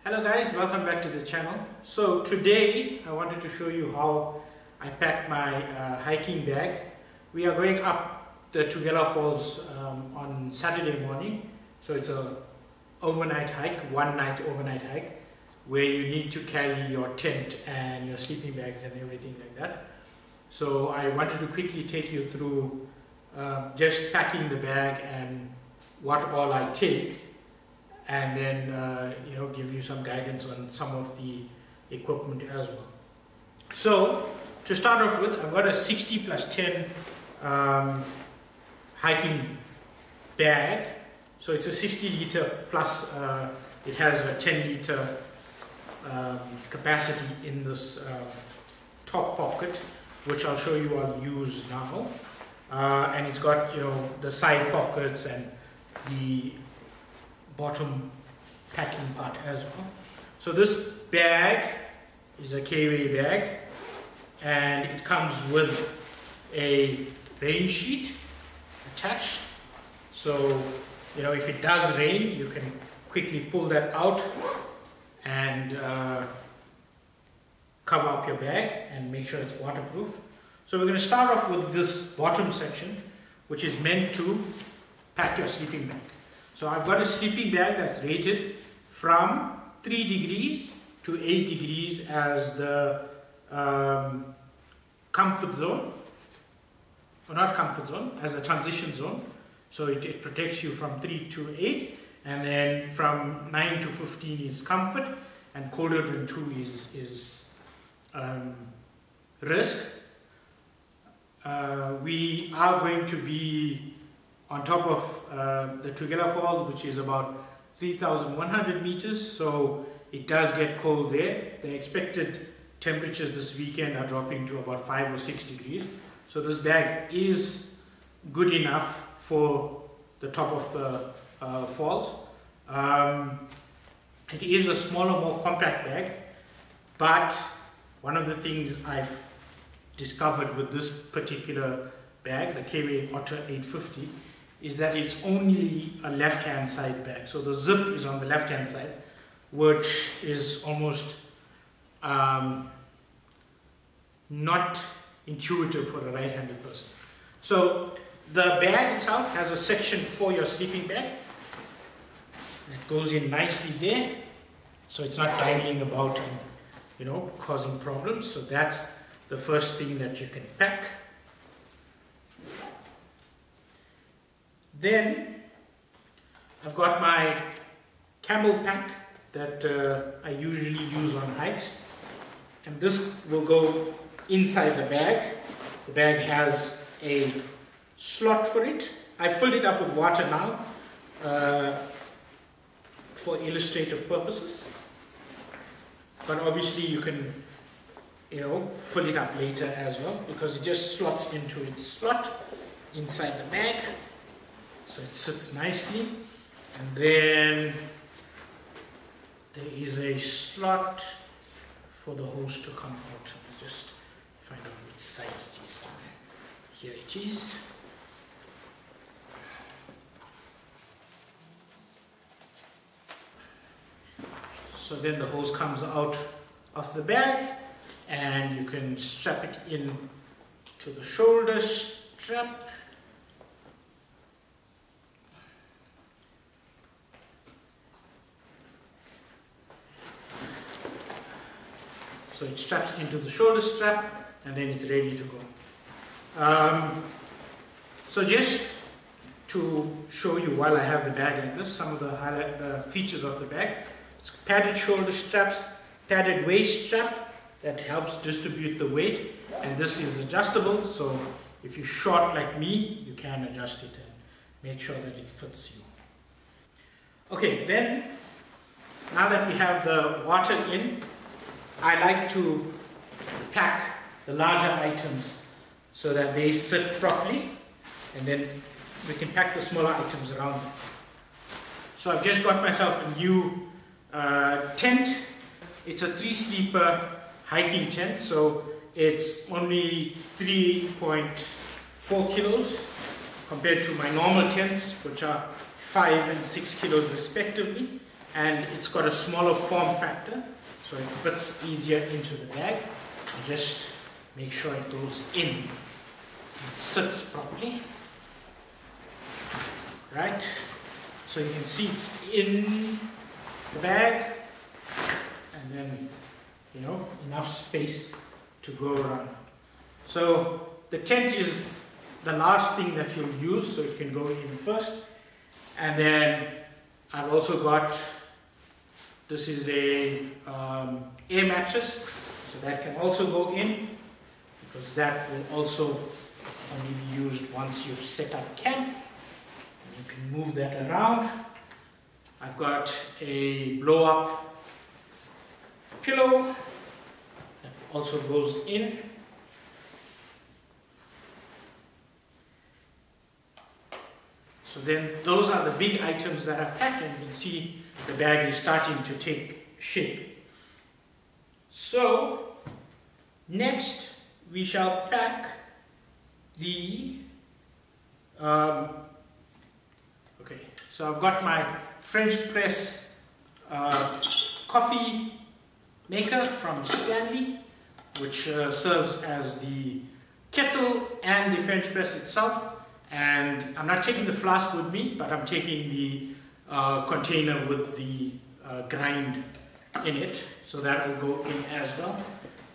Hello guys, welcome back to the channel. So today I wanted to show you how I packed my hiking bag. We are going up the Tugela Falls on Saturday morning. So it's a overnight hike, one night overnight hike, where you need to carry your tent and your sleeping bags and everything like that. So I wanted to quickly take you through just packing the bag and what all I take, and then give you some guidance on some of the equipment as well. So to start off with, I've got a 60+10 hiking bag. So it's a 60 liter plus it has a 10 liter capacity in this top pocket, which I'll show you I'll use now. And it's got the side pockets and the bottom packing part as well. So this bag is a K-way bag, and it comes with a rain sheet attached. So if it does rain, you can quickly pull that out and cover up your bag and make sure it's waterproof. So we're going to start off with this bottom section, which is meant to pack your sleeping bag. So I've got a sleeping bag that's rated from 3 degrees to 8 degrees as the comfort zone, or not comfort zone, as a transition zone. So it protects you from 3 to 8, and then from 9 to 15 is comfort, and colder than 2 is risk. We are going to be on top of the Tugela Falls, which is about 3,100 meters, so it does get cold there. The expected temperatures this weekend are dropping to about 5 or 6 degrees. So this bag is good enough for the top of the falls. It is a smaller, more compact bag, but one of the things I've discovered with this particular bag, the K-way Otter 850, is that it's only a left-hand side bag. So the zip is on the left-hand side, which is almost not intuitive for a right-handed person. So the bag itself has a section for your sleeping bag that goes in nicely there, so it's not dangling about and causing problems. So that's the first thing that you can pack. Then I've got my camel pack that I usually use on hikes, and this will go inside the bag. The bag has a slot for it. I filled it up with water now for illustrative purposes, but obviously you can fill it up later as well, because it just slots into its slot inside the bag. So it sits nicely, and then there is a slot for the hose to come out. Let's just find out which side it is. Here it is. So then the hose comes out of the bag, and you can strap it in to the shoulder strap. So it straps into the shoulder strap, and then it's ready to go. So just to show you while I have the bag like this, some of the features of the bag. It's padded shoulder straps, padded waist strap that helps distribute the weight, and this is adjustable, so if you're short like me, you can adjust it and make sure that it fits you. Okay, then now that we have the water in, I like to pack the larger items so that they sit properly, and then we can pack the smaller items around them. So I've just got myself a new tent. It's a 3-sleeper hiking tent, so it's only 3.4 kilos compared to my normal tents, which are 5 and 6 kilos respectively. and it's got a smaller form factor, so it fits easier into the bag. And just make sure it goes in and sits properly. Right? So you can see it's in the bag, and then, you know, enough space to go around. So the tent is the last thing that you'll use, so it can go in first. And then I've also got, this is a air mattress, so that can also go in, because that will also only be used once you've set up camp. You can move that around. I've got a blow-up pillow that also goes in. So then those are the big items that are packed, and you can see the bag is starting to take shape. So next we shall pack the okay, so I've got my French press coffee maker from Stanley, which serves as the kettle and the French press itself. And I'm not taking the flask with me, but I'm taking the container with the grind in it, so that will go in as well.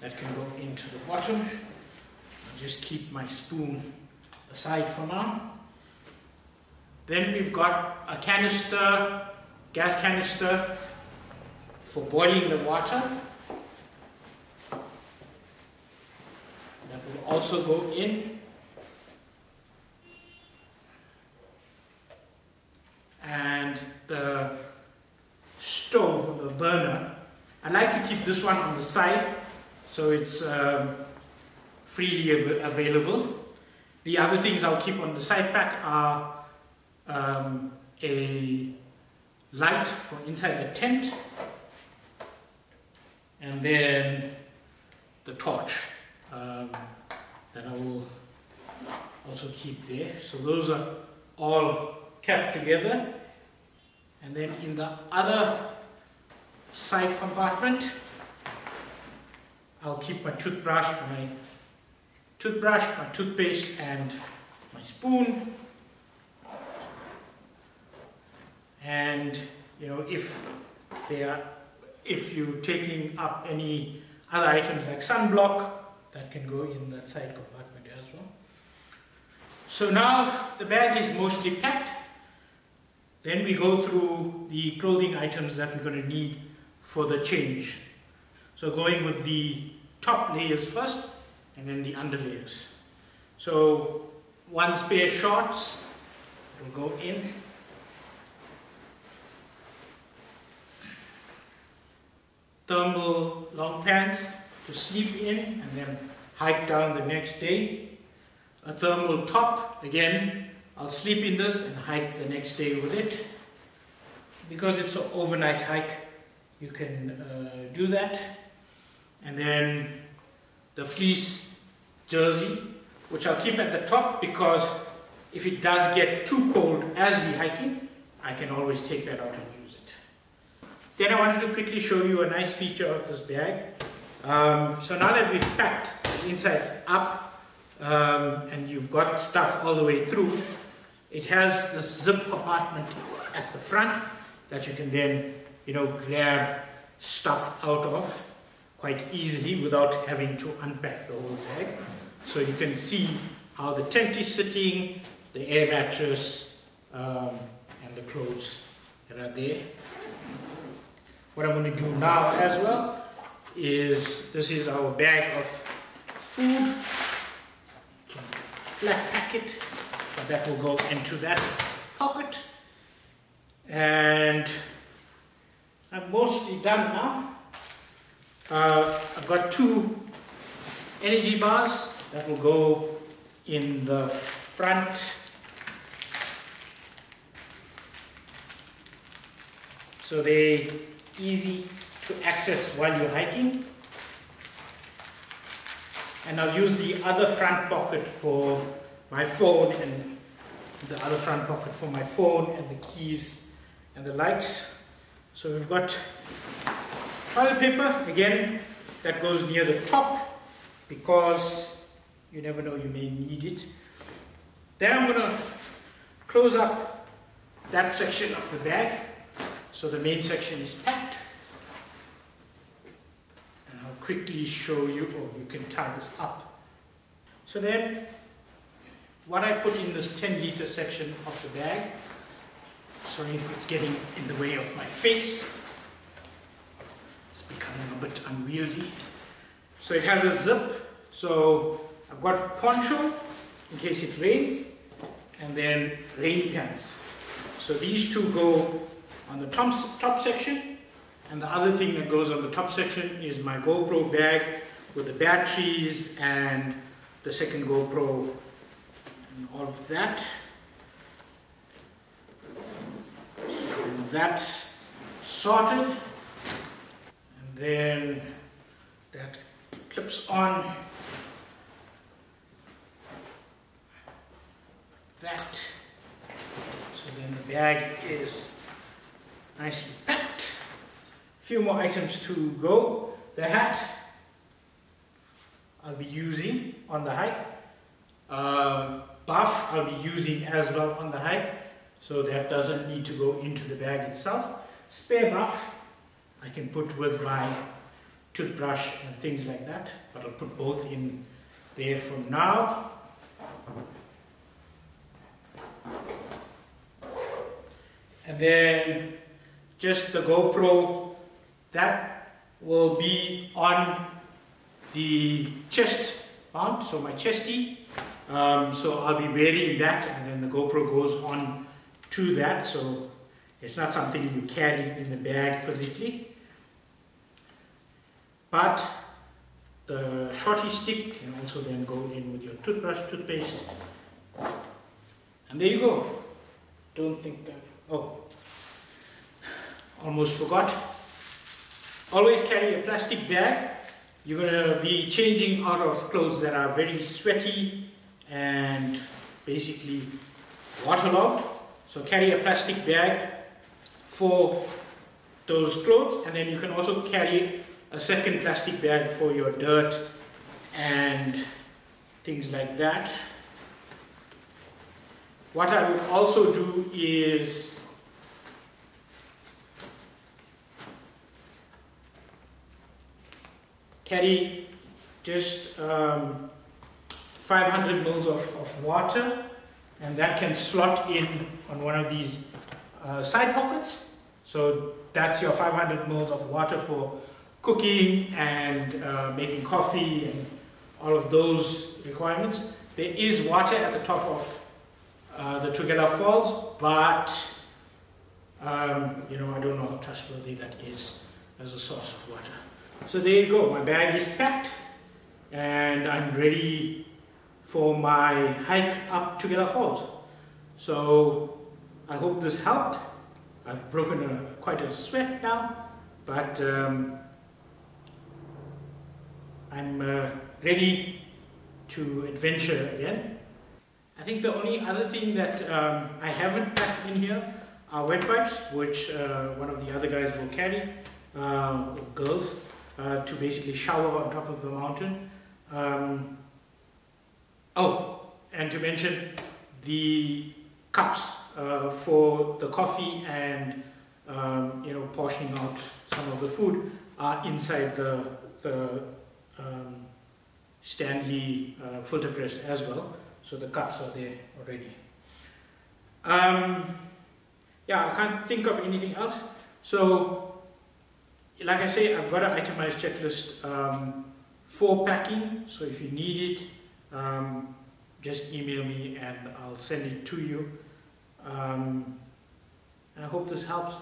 That can go into the bottom. I'll just keep my spoon aside for now. Then we've got a canister, gas canister for boiling the water. That will also go in. And the stove, or the burner, I like to keep this one on the side so it's freely available. The other things I'll keep on the side pack are a light for inside the tent, and then the torch that I will also keep there. So those are all kept together. And then in the other side compartment, I'll keep my toothbrush, my toothpaste, and my spoon. And you know, if you're taking up any other items like sunblock, that can go in that side compartment as well. So now the bag is mostly packed. Then we go through the clothing items that we're going to need for the change. So going with the top layers first, and then the underlayers. So one pair of shorts will go in. Thermal long pants to sleep in and then hike down the next day. A thermal top, again, I'll sleep in this and hike the next day with it. Because it's an overnight hike, you can do that. And then the fleece jersey, which I'll keep at the top, because if it does get too cold as we're hiking, I can always take that out and use it. Then I wanted to quickly show you a nice feature of this bag. So now that we've packed the inside up, and you've got stuff all the way through, it has this zip compartment at the front that you can then, you know, grab stuff out of quite easily without having to unpack the whole bag. So you can see how the tent is sitting, the air mattress, and the clothes that are there. What I'm going to do now as well is, this is our bag of food. You can flat pack it, but that will go into that pocket. And I'm mostly done now. I've got 2 energy bars that will go in the front. So they're easy to access while you're hiking. And I'll use the other front pocket for my phone, and the other front pocket for my phone and the keys and the likes. So we've got toilet paper, again, that goes near the top because you never know, you may need it. Then I'm going to close up that section of the bag. So the main section is packed. And I'll quickly show you, or you can tie this up. So then, what I put in this 10-liter section of the bag, sorry if it's getting in the way of my face, it's becoming a bit unwieldy. So it has a zip, so I've got poncho in case it rains, and then rain pants. So these two go on the top section, and the other thing that goes on the top section is my GoPro bag with the batteries and the second GoPro and all of that. So that's sorted, and then that clips on that. So then the bag is nicely packed. Few more items to go. The hat I'll be using on the hike. Buff I'll be using as well on the hike, so that doesn't need to go into the bag itself. Spare buff I can put with my toothbrush and things like that, but I'll put both in there for now. And then just the GoPro, that will be on the chest mount, so my chesty. So I'll be wearing that, and then the GoPro goes on to that, so it's not something you carry in the bag physically. But the shorty stick can also then go in with your toothbrush, toothpaste. And there you go. Don't think oh, almost forgot. Always carry a plastic bag. You're going to be changing out of clothes that are very sweaty and basically waterlogged. So carry a plastic bag for those clothes, and then you can also carry a second plastic bag for your dirt and things like that. What I would also do is carry just 500 mils of water, and that can slot in on one of these side pockets. So that's your 500 mils of water for cooking and making coffee and all of those requirements. There is water at the top of the Tugela Falls, but you know, I don't know how trustworthy that is as a source of water. So there you go, my bag is packed and I'm ready for my hike up Tugela Falls. So I hope this helped. I've broken quite a sweat now, but I'm ready to adventure again. I think the only other thing that I haven't packed in here are wet wipes, which one of the other guys will carry, or girls, to basically shower on top of the mountain. Oh, and to mention the cups for the coffee and you know, portioning out some of the food are inside the Stanley filter press as well. So the cups are there already. Yeah, I can't think of anything else. So, like I say, I've got an itemized checklist for packing. So if you need it, just email me and I'll send it to you. And I hope this helps.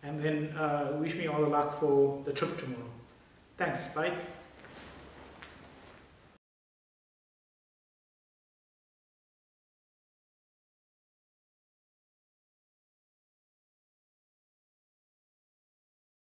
And then wish me all the luck for the trip tomorrow. Thanks. Bye.